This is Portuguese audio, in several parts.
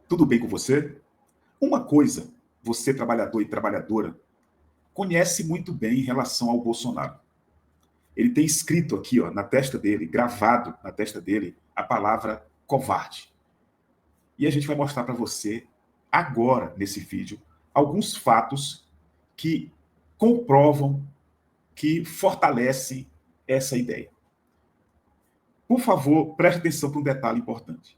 Tudo bem com você? Uma coisa, você trabalhador e trabalhadora, conhece muito bem em relação ao Bolsonaro. Ele tem escrito aqui, ó, na testa dele, gravado na testa dele, a palavra covarde. E a gente vai mostrar para você, agora, nesse vídeo, alguns fatos que comprovam, que fortalecem essa ideia. Por favor, preste atenção para um detalhe importante.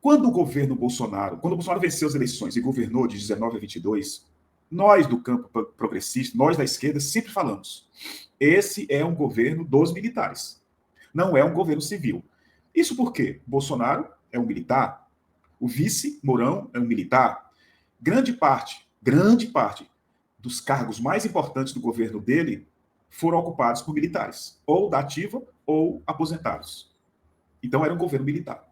Quando o Bolsonaro venceu as eleições e governou de 19 a 22, nós do campo progressista, nós da esquerda, sempre falamos: esse é um governo dos militares, não é um governo civil. Isso porque Bolsonaro é um militar, o vice Mourão é um militar, grande parte dos cargos mais importantes do governo dele foram ocupados por militares, ou da ativa ou aposentados. Então era um governo militar.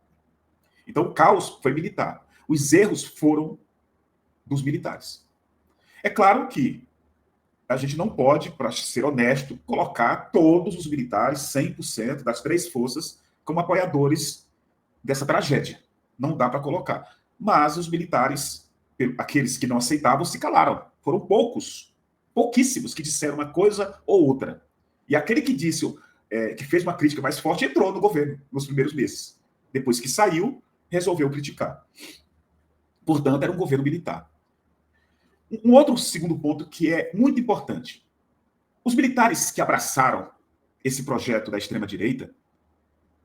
Então o caos foi militar. Os erros foram dos militares. É claro que a gente não pode, para ser honesto, colocar todos os militares, 100% das três forças, como apoiadores dessa tragédia. Não dá para colocar. Mas os militares, aqueles que não aceitavam, se calaram. Foram pouquíssimos que disseram uma coisa ou outra. E aquele que disse, que fez uma crítica mais forte, entrou no governo nos primeiros meses. Depois que saiu, resolveu criticar. Portanto, era um governo militar. Um outro segundo ponto que é muito importante. Os militares que abraçaram esse projeto da extrema-direita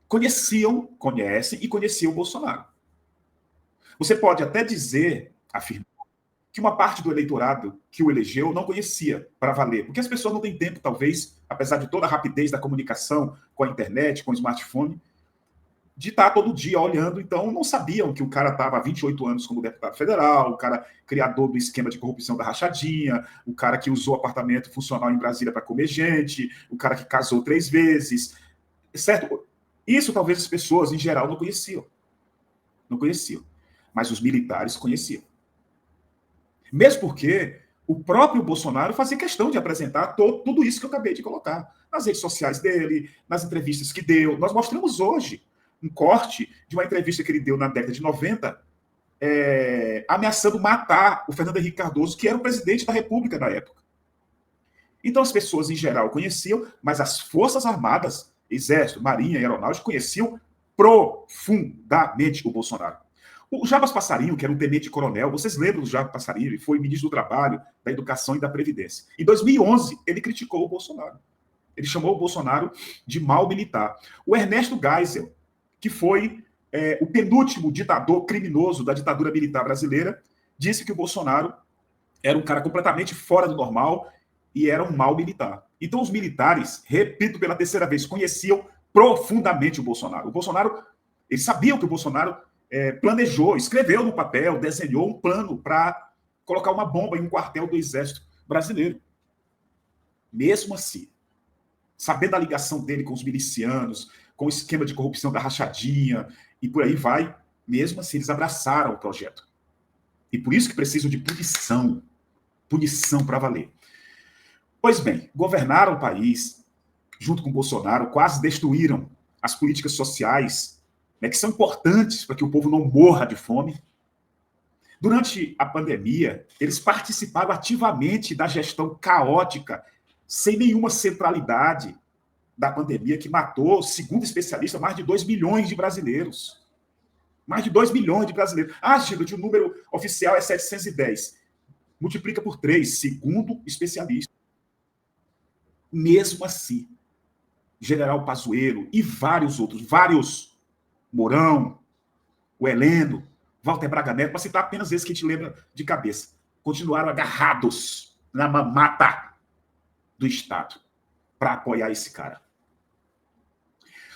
conhecem e conheciam o Bolsonaro. Você pode até afirmar, que uma parte do eleitorado que o elegeu não conhecia para valer, porque as pessoas não têm tempo, talvez, apesar de toda a rapidez da comunicação com a internet, com o smartphone, de estar todo dia olhando, então não sabiam que o cara estava há 28 anos como deputado federal, o cara criador do esquema de corrupção da rachadinha, o cara que usou apartamento funcional em Brasília para comer gente, o cara que casou 3 vezes, certo? Isso talvez as pessoas, em geral, não conheciam. Não conheciam. Mas os militares conheciam. Mesmo porque o próprio Bolsonaro fazia questão de apresentar tudo isso que eu acabei de colocar. Nas redes sociais dele, nas entrevistas que deu. Nós mostramos hoje um corte de uma entrevista que ele deu na década de 90, ameaçando matar o Fernando Henrique Cardoso, que era o presidente da República na época. Então as pessoas, em geral, conheciam, mas as Forças Armadas, Exército, Marinha e Aeronáutica, conheciam profundamente o Bolsonaro. O Jarbas Passarinho, que era um tenente-coronel, vocês lembram do Jarbas Passarinho? Ele foi ministro do Trabalho, da Educação e da Previdência. Em 2011, ele criticou o Bolsonaro. Ele chamou o Bolsonaro de mau militar. O Ernesto Geisel, que foi o penúltimo ditador criminoso da ditadura militar brasileira, disse que o Bolsonaro era um cara completamente fora do normal e era um mau militar. Então os militares, repito pela terceira vez, conheciam profundamente o Bolsonaro. O Bolsonaro, eles sabiam que o Bolsonaro planejou, escreveu no papel, desenhou um plano para colocar uma bomba em um quartel do Exército brasileiro. Mesmo assim, sabendo da ligação dele com os milicianos, com o esquema de corrupção da rachadinha, e por aí vai, mesmo assim eles abraçaram o projeto. E por isso que precisam de punição para valer. Pois bem, governaram o país, junto com Bolsonaro, quase destruíram as políticas sociais, que são importantes para que o povo não morra de fome. Durante a pandemia, eles participaram ativamente da gestão caótica, sem nenhuma centralidade da pandemia, que matou, segundo especialistas, mais de 2 milhões de brasileiros. Mais de 2 milhões de brasileiros. Ah, Gilbert, o número oficial é 710. Multiplica por 3, segundo especialistas. Mesmo assim, General Pazuello e vários outros, Mourão, o Heleno, Walter Braga Neto, para citar apenas esses que a gente lembra de cabeça, continuaram agarrados na mamata do Estado para apoiar esse cara.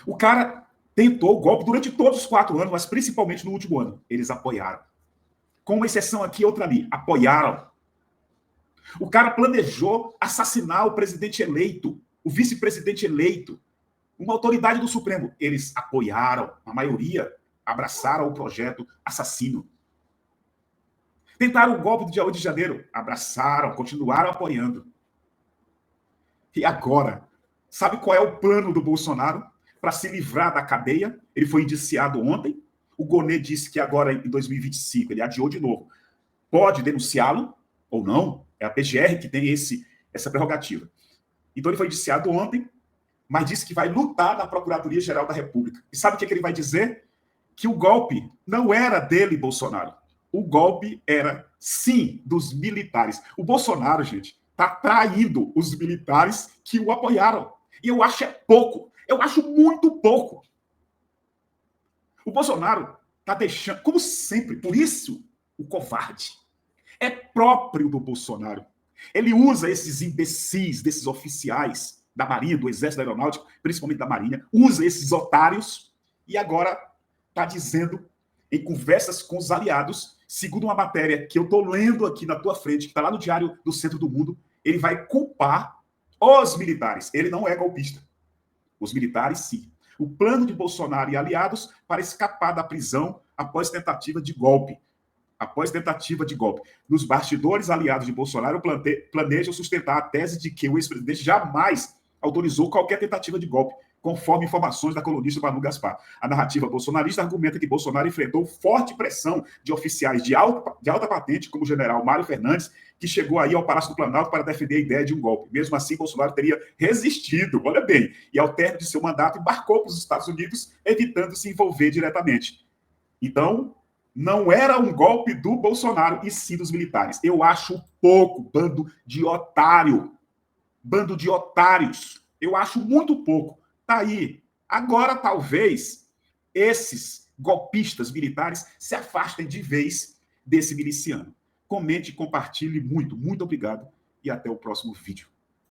O cara tentou o golpe durante todos os 4 anos, mas principalmente no último ano. Eles apoiaram. Com uma exceção aqui e outra ali. Apoiaram. O cara planejou assassinar o presidente eleito, o vice-presidente eleito, uma autoridade do Supremo. Eles apoiaram, a maioria abraçaram o projeto assassino. Tentaram o golpe do dia 8 de janeiro, abraçaram, continuaram apoiando. E agora, sabe qual é o plano do Bolsonaro para se livrar da cadeia? Ele foi indiciado ontem. o Gonê disse que agora, em 2025, ele adiou de novo. Pode denunciá-lo ou não? É a PGR que tem essa prerrogativa. Então, ele foi indiciado ontem, mas disse que vai lutar na Procuradoria-Geral da República. E sabe o que ele vai dizer? Que o golpe não era dele, Bolsonaro. O golpe era, sim, dos militares. O Bolsonaro, gente, está traindo os militares que o apoiaram. E eu acho pouco. Eu acho muito pouco. O Bolsonaro está deixando, como sempre, por isso, o covarde. É próprio do Bolsonaro. Ele usa esses imbecis, desses oficiais da Marinha, do Exército, da Aeronáutica, principalmente da Marinha, usa esses otários e agora está dizendo, em conversas com os aliados, segundo uma matéria que eu estou lendo aqui na tua frente, que está lá no Diário do Centro do Mundo, ele vai culpar os militares. Ele não é golpista. Os militares, sim. O plano de Bolsonaro e aliados para escapar da prisão após tentativa de golpe. Nos bastidores, aliados de Bolsonaro planejam sustentar a tese de que o ex-presidente jamais autorizou qualquer tentativa de golpe, conforme informações da colunista Manu Gaspar. A narrativa bolsonarista argumenta que Bolsonaro enfrentou forte pressão de oficiais de alta patente, como o general Mário Fernandes, que chegou aí ao Palácio do Planalto para defender a ideia de um golpe. Mesmo assim, Bolsonaro teria resistido, olha bem, e ao término de seu mandato embarcou para os Estados Unidos, evitando se envolver diretamente. Então, não era um golpe do Bolsonaro, e sim dos militares. Eu acho pouco, bando de otário. Bando de otários. Eu acho muito pouco. Tá aí. Agora, talvez, esses golpistas militares se afastem de vez desse miliciano. Comente e compartilhe muito. Muito obrigado e até o próximo vídeo.